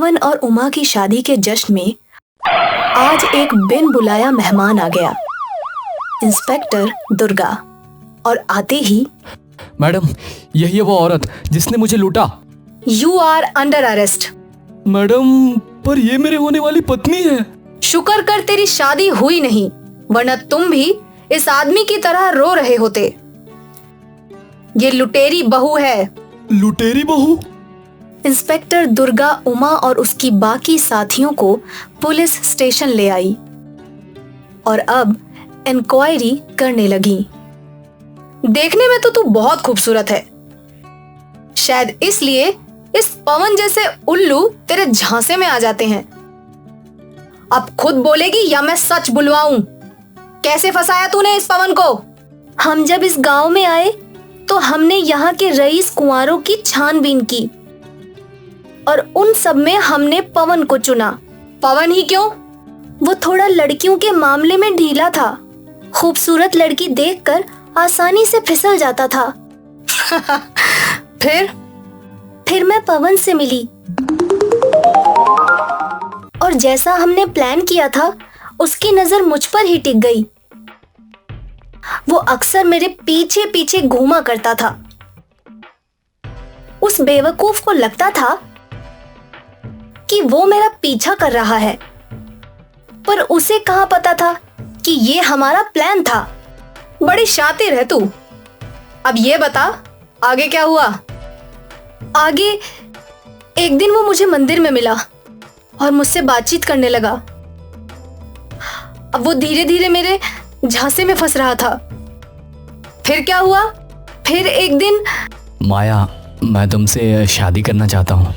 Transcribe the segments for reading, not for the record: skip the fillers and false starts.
पवन और उमा की शादी के जश्न में आज एक बिन बुलाया मेहमान आ गया, इंस्पेक्टर दुर्गा। और आते ही, मैडम, यही है वो औरत जिसने मुझे लूटा। You are under arrest. Madam, पर ये मेरे होने वाली पत्नी है। शुक्र कर तेरी शादी हुई नहीं, वरना तुम भी इस आदमी की तरह रो रहे होते। ये लुटेरी बहू है। लुटेरी बहू? इंस्पेक्टर दुर्गा उमा और उसकी बाकी साथियों को पुलिस स्टेशन ले आई और अब इंक्वायरी करने लगी। देखने में तो तू बहुत खूबसूरत है, शायद इसलिए इस पवन जैसे उल्लू तेरे झांसे में आ जाते हैं। अब खुद बोलेगी या मैं सच बुलवाऊं? कैसे फंसाया तूने इस पवन को? हम जब इस गांव में आए तो हमने यहाँ के रईस कुंवारों की छानबीन की और उन सब में हमने पवन को चुना। पवन ही क्यों? वो थोड़ा लड़कियों के मामले में ढीला था। खूबसूरत लड़की देखकर आसानी से फिसल जाता था। फिर मैं पवन से मिली और जैसा हमने प्लान किया था उसकी नजर मुझ पर ही टिक गई। वो अक्सर मेरे पीछे पीछे घूमा करता था। उस बेवकूफ को लगता था कि वो मेरा पीछा कर रहा है, पर उसे कहाँ पता था कि ये हमारा प्लान था। बड़ी शातिर है तू। अब ये बता, आगे क्या हुआ? आगे एक दिन वो मुझे मंदिर में मिला और मुझसे बातचीत करने लगा। अब वो धीरे धीरे मेरे झांसे में फंस रहा था। फिर क्या हुआ? फिर एक दिन, माया, मैं तुमसे शादी करना चाहता हूँ।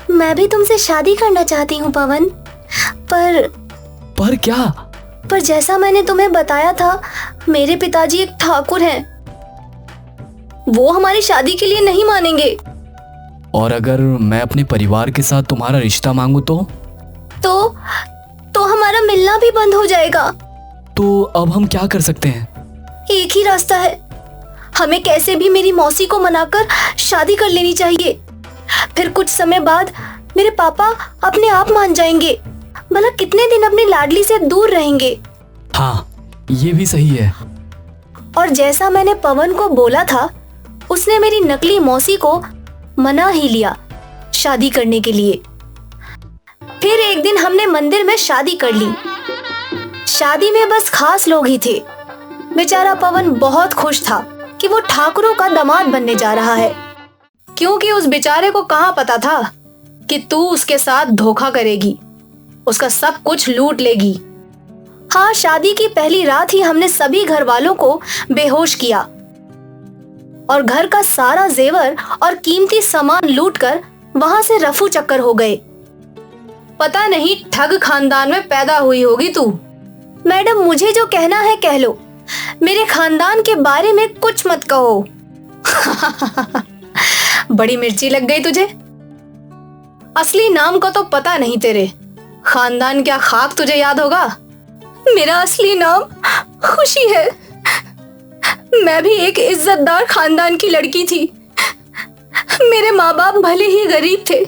मैं भी तुमसे शादी करना चाहती हूँ पवन, पर क्या? पर जैसा मैंने तुम्हें बताया था, मेरे पिताजी एक ठाकुर हैं। वो हमारी शादी के लिए नहीं मानेंगे। और अगर मैं अपने परिवार के साथ तुम्हारा रिश्ता मांगू तो हमारा मिलना भी बंद हो जाएगा। तो अब हम क्या कर सकते हैं? एक ही रास्ता है, हमें कैसे भी मेरी मौसी को मनाकर शादी कर लेनी चाहिए। फिर कुछ समय बाद मेरे पापा अपने आप मान जाएंगे। भला कितने दिन अपनी लाडली से दूर रहेंगे। हाँ, ये भी सही है। और जैसा मैंने पवन को बोला था, उसने मेरी नकली मौसी को मना ही लिया शादी करने के लिए। फिर एक दिन हमने मंदिर में शादी कर ली। शादी में बस खास लोग ही थे। बेचारा पवन बहुत खुश था कि वो ठाकुरों का दामाद बनने जा रहा है, क्योंकि उस बेचारे को कहाँ पता था कि तू उसके साथ धोखा करेगी, उसका सब कुछ लूट लेगी। हाँ, शादी की पहली रात ही हमने सभी घर वालों को बेहोश किया और घर का सारा जेवर और कीमती सामान लूटकर वहां से रफू चक्कर हो गए। पता नहीं ठग खानदान में पैदा हुई होगी तू। मैडम, मुझे जो कहना है कह लो, मेरे खानदान के बारे में कुछ मत कहो। बड़ी मिर्ची लग गई तुझे। असली नाम का तो पता नहीं तेरे, खानदान क्या खाक तुझे याद होगा। मेरा असली नाम खुशी है। मैं भी एक इज्जतदार खानदान की लड़की थी। मेरे माँ बाप भले ही गरीब थे,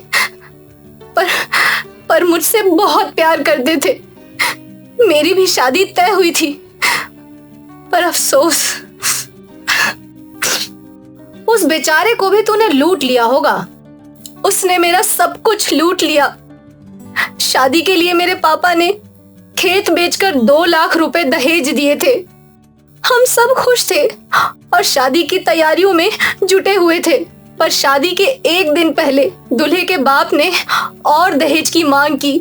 पर मुझसे बहुत प्यार करते थे। मेरी भी शादी तय हुई थी, पर अफसोस, उस बेचारे को भी तूने लूट लिया होगा। उसने मेरा सब कुछ लूट लिया। शादी के लिए मेरे पापा ने खेत बेचकर 2 लाख रुपए दहेज दिए थे। हम सब खुश थे और शादी की तैयारियों में जुटे हुए थे, पर शादी के एक दिन पहले दूल्हे के बाप ने और दहेज की मांग की।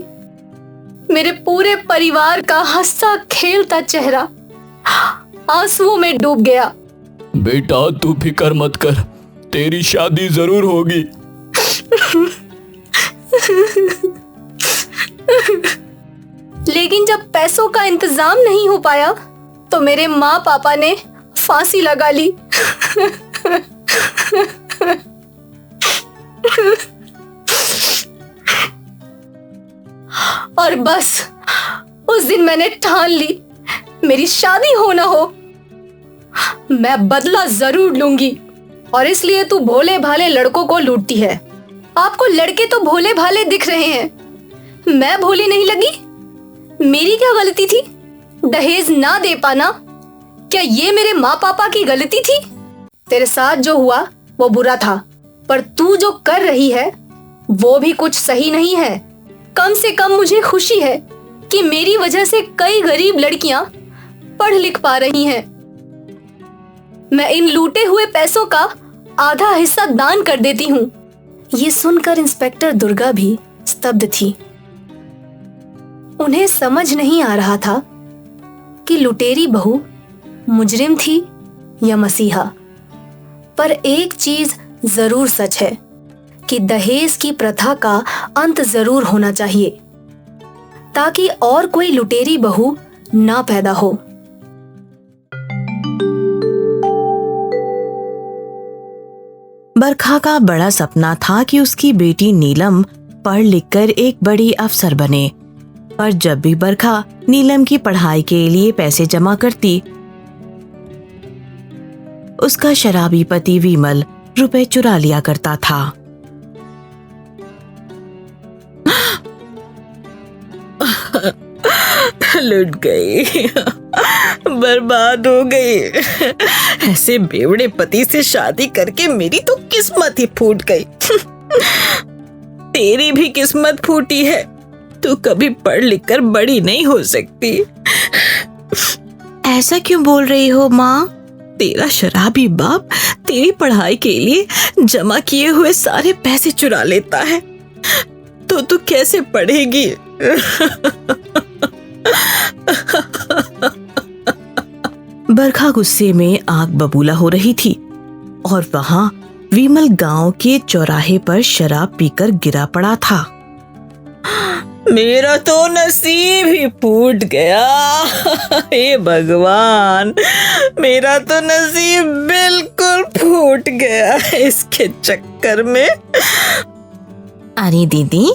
मेरे पूरे परिवार का हंसता खेलता चेहरा आंसुओं में डूब गया। बेटा, तू फिक्र मत कर, तेरी शादी जरूर होगी। लेकिन जब पैसों का इंतजाम नहीं हो पाया तो मेरे माँ पापा ने फांसी लगा ली। और बस उस दिन मैंने ठान ली, मेरी शादी हो ना हो, मैं बदला जरूर लूंगी। और इसलिए तू भोले भाले लड़कों को लूटती है। आपको लड़के तो भोले भाले दिख रहे हैं, मैं भोली नहीं लगी? मेरी क्या गलती थी? दहेज ना दे पाना, क्या ये मेरे माँ पापा की गलती थी? तेरे साथ जो हुआ वो बुरा था, पर तू जो कर रही है वो भी कुछ सही नहीं है। कम से कम मुझे खुशी है कि मेरी वजह से कई गरीब लड़कियां पढ़ लिख पा रही हैं। मैं इन लूटे हुए पैसों का आधा हिस्सा दान कर देती हूँ। ये सुनकर इंस्पेक्टर दुर्गा भी स्तब्ध थी। उन्हें समझ नहीं आ रहा था कि लुटेरी बहू मुजरिम थी या मसीहा। पर एक चीज जरूर सच है कि दहेज की प्रथा का अंत जरूर होना चाहिए, ताकि और कोई लुटेरी बहू ना पैदा हो। बरखा का बड़ा सपना था कि उसकी बेटी नीलम पढ़ लिखकर एक बड़ी अफसर बने, पर जब भी बरखा नीलम की पढ़ाई के लिए पैसे जमा करती, उसका शराबी पति विमल रुपए चुरा लिया करता था। लुट गई, बर्बाद हो गई। ऐसे बेवड़े पति से शादी करके मेरी तो किस्मत ही फूट गई। तेरी भी किस्मत फूटी है, तू कभी पढ़ लिख कर बड़ी नहीं हो सकती। ऐसा क्यों बोल रही हो माँ? तेरा शराबी बाप तेरी पढ़ाई के लिए जमा किए हुए सारे पैसे चुरा लेता है, तो तू कैसे पढ़ेगी? बरखा गुस्से में आग बबूला हो रही थी और वहां विमल गांव के चौराहे पर शराब पीकर गिरा पड़ा था। मेरा तो नसीब ही फूट गया। हे भगवान, मेरा तो नसीब बिल्कुल फूट गया इसके चक्कर में। अरे दीदी,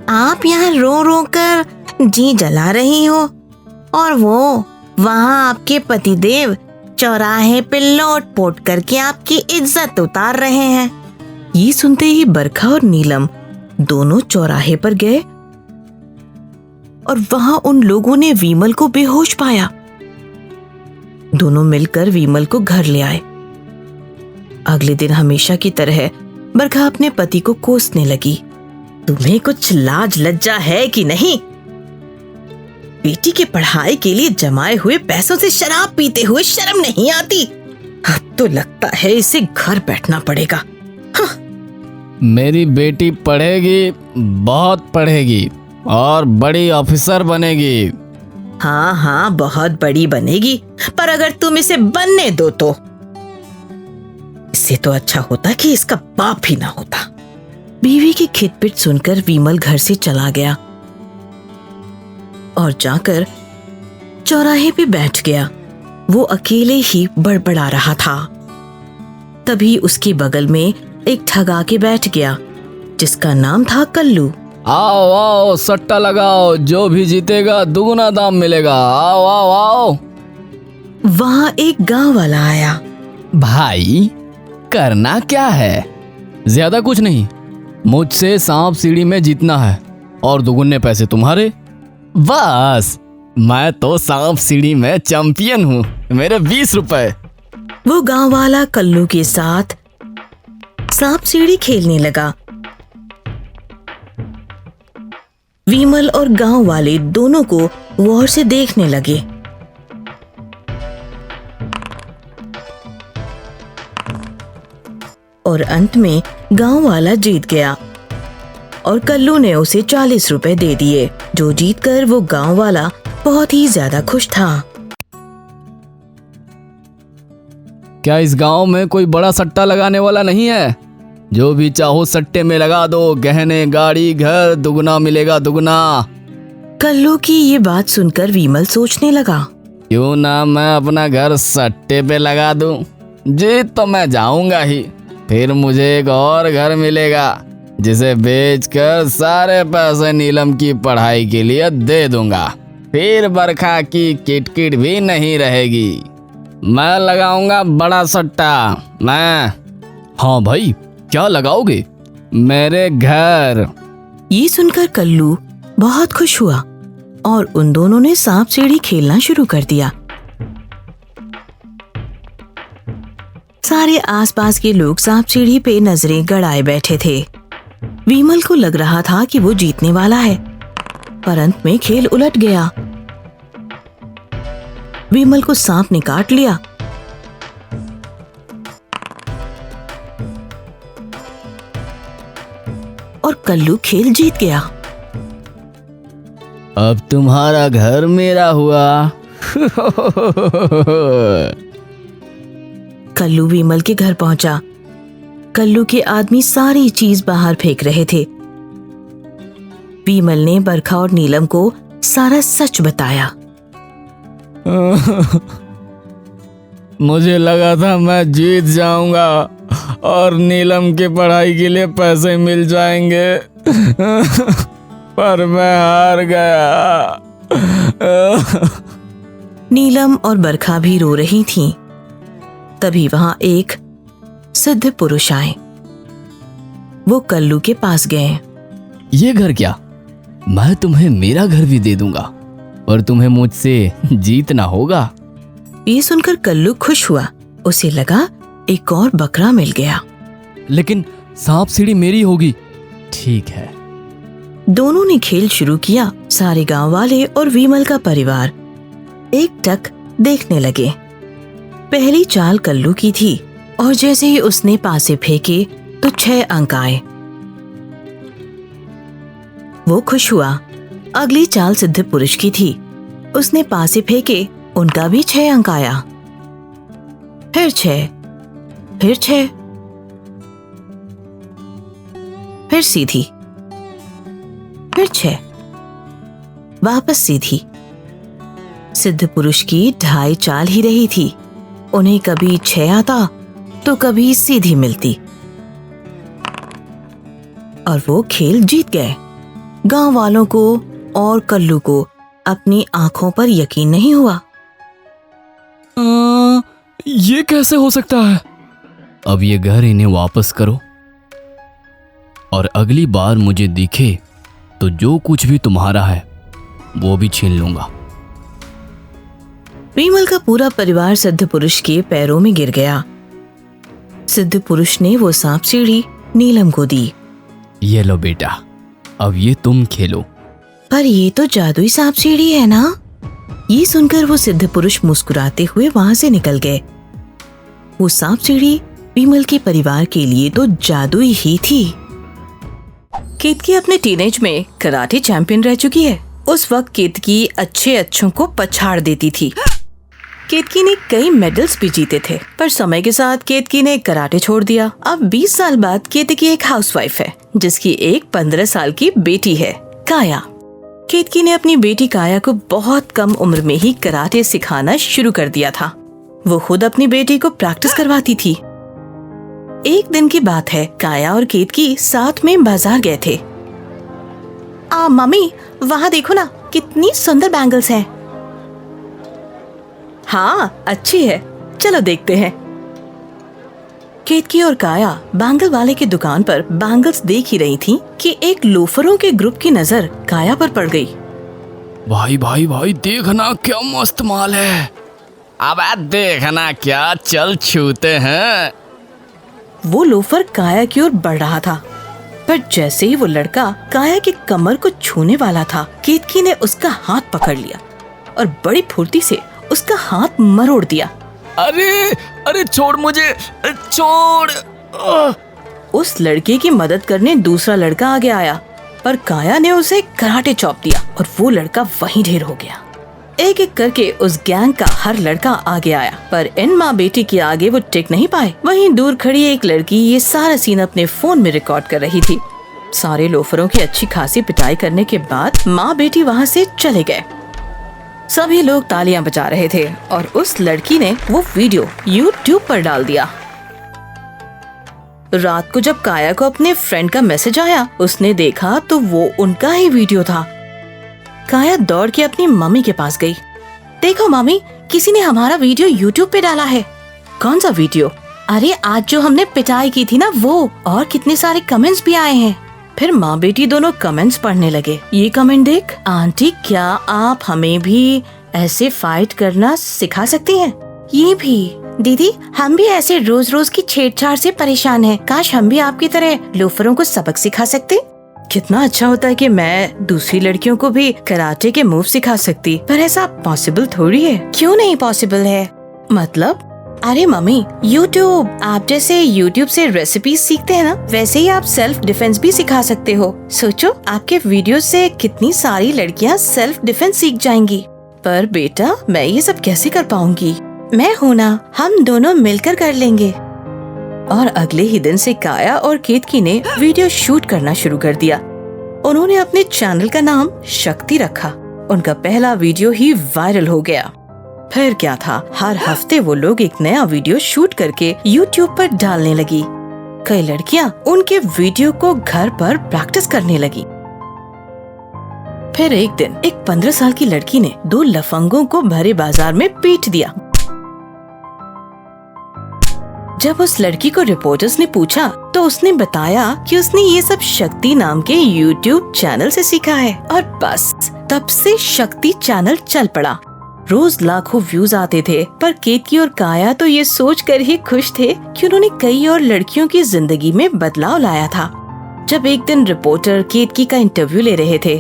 आप यहाँ रो रो कर जी जला रही हो और वो वहाँ आपके पतिदेव चौराहे पे लोट पोट करके आपकी इज्जत उतार रहे हैं। ये सुनते ही बरखा और नीलम दोनों चौराहे पर गए और वहां उन लोगों ने विमल को बेहोश पाया। दोनों मिलकर विमल को घर ले आए। अगले दिन हमेशा की तरह बरखा अपने पति को कोसने लगी। तुम्हें कुछ लाज लज्जा है कि नहीं? बेटी के पढ़ाई के लिए जमाए हुए पैसों से शराब पीते हुए शर्म नहीं आती? अब तो लगता है इसे घर बैठना पड़ेगा। मेरी बेटी पढ़ेगी, बहुत पढ़ेगी और बड़ी ऑफिसर बनेगी। हाँ हाँ, बहुत बड़ी बनेगी, पर अगर तुम इसे बनने दो तो इससे तो अच्छा होता कि इसका बाप ही ना होता। बीवी की खिटपिट सुनकर विमल घर से चला गया और जाकर चौराहे पे बैठ गया। वो अकेले ही बड़बड़ा रहा था। तभी उसके बगल में एक ठग आके बैठ गया जिसका नाम था कल्लू। आओ आओ, सट्टा लगाओ, जो भी जीतेगा दुगना दाम मिलेगा। आओ आओ आओ। वहां एक गांव वाला आया। भाई, करना क्या है? ज्यादा कुछ नहीं, मुझसे सांप सीढ़ी में जीतना है और दुगुने पैसे तुम्हारे। बस, मैं तो सांप सीढ़ी में चैंपियन हूँ। मेरे 20 रुपए। वो गांव वाला कल्लू के साथ सांप सीढ़ी खेलने लगा। विमल और गांव वाले दोनों को गौर से देखने लगे। और अंत में गांव वाला जीत गया और कल्लू ने उसे 40 रुपए दे दिए, जो जीतकर वो गांव वाला बहुत ही ज्यादा खुश था। क्या इस गांव में कोई बड़ा सट्टा लगाने वाला नहीं है? जो भी चाहो सट्टे में लगा दो, गहने, गाड़ी, घर, दुगना मिलेगा, दुगना। कल्लू की ये बात सुनकर विमल सोचने लगा, क्यों ना मैं अपना घर सट्टे पे लगा दूं? जीत तो मैं जाऊंगा ही, फिर मुझे एक और घर मिलेगा जिसे बेचकर सारे पैसे नीलम की पढ़ाई के लिए दे दूंगा। फिर बरखा की किटकिट भी नहीं रहेगी। मैं लगाऊंगा बड़ा सट्टा। मैं। हाँ भाई, क्या लगाओगे? मेरे घर। ये सुनकर कल्लू बहुत खुश हुआ और उन दोनों ने सांप सीढ़ी खेलना शुरू कर दिया। सारे आसपास के लोग सांप सीढ़ी पे नजरें गड़ाए बैठे थे। विमल को लग रहा था कि वो जीतने वाला है, पर अंत में खेल उलट गया। विमल को सांप ने काट लिया। और कल्लू खेल जीत गया। अब तुम्हारा घर मेरा हुआ। कल्लू विमल के घर पहुंचा। कल्लू के आदमी सारी चीज बाहर फेंक रहे थे। विमल ने बरखा और नीलम को सारा सच बताया। मुझे लगा था मैं जीत जाऊंगा और नीलम की पढ़ाई के लिए पैसे मिल जाएंगे, पर मैं हार गया। नीलम और बरखा भी रो रही थीं। तभी वहां एक सिद्ध पुरुष आए। वो कल्लू के पास गए। ये घर क्या? मैं तुम्हें मेरा घर भी दे दूंगा और तुम्हें मुझसे जीतना होगा। ये सुनकर कल्लू खुश हुआ। उसे लगा एक और बकरा मिल गया। लेकिन सांप सीढ़ी मेरी होगी। ठीक है। दोनों ने खेल शुरू किया। सारे गांव वाले और विमल का परिवार एकटक देखने लगे। पहली चाल कल्लू की थी और जैसे ही उसने पासे फेंके तो 6 अंक आए। वो खुश हुआ। अगली चाल सिद्ध पुरुष की थी। उसने पासे फेंके, उनका भी 6 अंक आया। फिर 6, फिर 6, फिर सीधी, फिर 6, वापस सीधी। सिद्ध पुरुष की 2.5 चाल ही रही थी। उन्हें कभी 6 आता तो कभी सीधी मिलती और वो खेल जीत गए। गांव वालों को और कल्लू को अपनी आंखों पर यकीन नहीं हुआ। ये कैसे हो सकता है? अब ये घर इन्हें वापस करो और अगली बार मुझे दिखे तो जो कुछ भी तुम्हारा है वो भी छीन लूंगा। विमल का पूरा परिवार सिद्ध पुरुष के पैरों में गिर गया। सिद्ध पुरुष ने वो सांप सीढ़ी नीलम को दी। ये लो बेटा, अब ये तुम खेलो। पर ये तो जादुई सांप सीढ़ी है ना? ये सुनकर वो सिद्ध पुरुष मुस्कुराते हुए वहां से निकल गए। वो सांप सीढ़ी विमल के परिवार के लिए तो जादुई ही थी। केतकी अपने टीनेज में कराटे चैंपियन रह चुकी है। उस वक्त केतकी अच्छों को पछाड़ देती थी। केतकी ने कई मेडल्स भी जीते थे, पर समय के साथ केतकी ने कराटे छोड़ दिया। अब 20 साल बाद केतकी एक हाउसवाइफ है जिसकी एक 15 साल की बेटी है, काया। केतकी ने अपनी बेटी काया को बहुत कम उम्र में ही कराटे सिखाना शुरू कर दिया था। वो खुद अपनी बेटी को प्रैक्टिस करवाती थी। एक दिन की बात है, काया और केतकी साथ में बाजार गए थे। मम्मी, वहाँ देखो ना, कितनी सुंदर बैंगल्स हैं। हाँ, अच्छी है, चलो देखते हैं। केतकी और काया बैंगल वाले की दुकान पर बैंगल्स देख ही रही थीं कि एक लोफरों के ग्रुप की नजर काया पर पड़ गई। भाई भाई भाई, देखना क्या मस्त माल है। अब देखना क्या, चल छूते हैं। वो लोफर काया की ओर बढ़ रहा था, पर जैसे ही वो लड़का काया की कमर को छूने वाला था, केतकी ने उसका हाथ पकड़ लिया और बड़ी फुर्ती से उसका हाथ मरोड़ दिया। अरे अरे, छोड़ मुझे, छोड़। उस लड़के की मदद करने दूसरा लड़का आगे आया, पर काया ने उसे कराटे चॉप दिया और वो लड़का वहीं ढेर हो गया। एक एक करके उस गैंग का हर लड़का आगे आया, पर इन माँ बेटी के आगे वो टिक नहीं पाए। वहीं दूर खड़ी एक लड़की ये सारा सीन अपने फोन में रिकॉर्ड कर रही थी। सारे लोफरों की अच्छी खासी पिटाई करने के बाद माँ बेटी वहाँ से चले गए। सभी लोग तालियां बजा रहे थे और उस लड़की ने वो वीडियो YouTube पर डाल दिया। रात को जब काया को अपने फ्रेंड का मैसेज आया, उसने देखा तो वो उनका ही वीडियो था। काया दौड़ के अपनी मम्मी के पास गई। देखो मम्मी, किसी ने हमारा वीडियो YouTube पे डाला है। कौन सा वीडियो? अरे आज जो हमने पिटाई की थी ना वो, और कितने सारे कमेंट्स भी आए हैं। फिर माँ बेटी दोनों कमेंट्स पढ़ने लगे। ये कमेंट देख, आंटी क्या आप हमें भी ऐसे फाइट करना सिखा सकती हैं? ये भी, दीदी हम भी ऐसे रोज रोज की छेड़छाड़ से परेशान हैं। काश हम भी आपकी तरह लोफरों को सबक सिखा सकते। कितना अच्छा होता है कि मैं दूसरी लड़कियों को भी कराटे के मूव सिखा सकती, पर ऐसा पॉसिबल थोड़ी है। क्यों नहीं पॉसिबल है? मतलब? अरे मम्मी, यूट्यूब, आप जैसे यूट्यूब से रेसिपी सीखते हैं ना, वैसे ही आप सेल्फ डिफेंस भी सिखा सकते हो। सोचो आपके वीडियो से कितनी सारी लड़कियां सेल्फ डिफेंस सीख जाएंगी। पर बेटा मैं ये सब कैसे कर पाऊंगी? मैं हूं ना, हम दोनों मिलकर कर लेंगे। और अगले ही दिन से काया और केतकी ने वीडियो शूट करना शुरू कर दिया। उन्होंने अपने चैनल का नाम शक्ति रखा। उनका पहला वीडियो ही वायरल हो गया। फिर क्या था, हर हफ्ते वो लोग एक नया वीडियो शूट करके यूट्यूब पर डालने लगी। कई लड़कियां उनके वीडियो को घर पर प्रैक्टिस करने लगी। फिर एक दिन एक 15 साल की लड़की ने 2 लफंगों को भरे बाजार में पीट दिया। जब उस लड़की को रिपोर्टर्स ने पूछा तो उसने बताया कि उसने ये सब शक्ति नाम के यूट्यूब चैनल से सीखा है। और बस तब से शक्ति चैनल चल पड़ा। रोज लाखों व्यूज आते थे। पर केतकी और काया तो ये सोचकर ही खुश थे कि उन्होंने कई और लड़कियों की जिंदगी में बदलाव लाया था। जब एक दिन रिपोर्टर केतकी का इंटरव्यू ले रहे थे,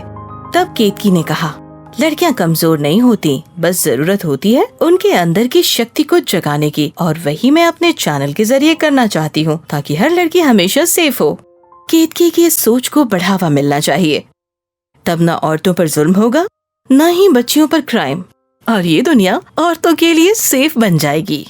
तब केतकी ने कहा, लड़कियां कमजोर नहीं होती, बस जरूरत होती है उनके अंदर की शक्ति को जगाने की, और वही मैं अपने चैनल के जरिए करना चाहती हूँ, ताकि हर लड़की हमेशा सेफ हो। केतकी की इस सोच को बढ़ावा मिलना चाहिए, तब न औरतों पर जुल्म होगा, न ही बच्चियों पर क्राइम, और ये दुनिया औरतों के लिए सेफ बन जाएगी।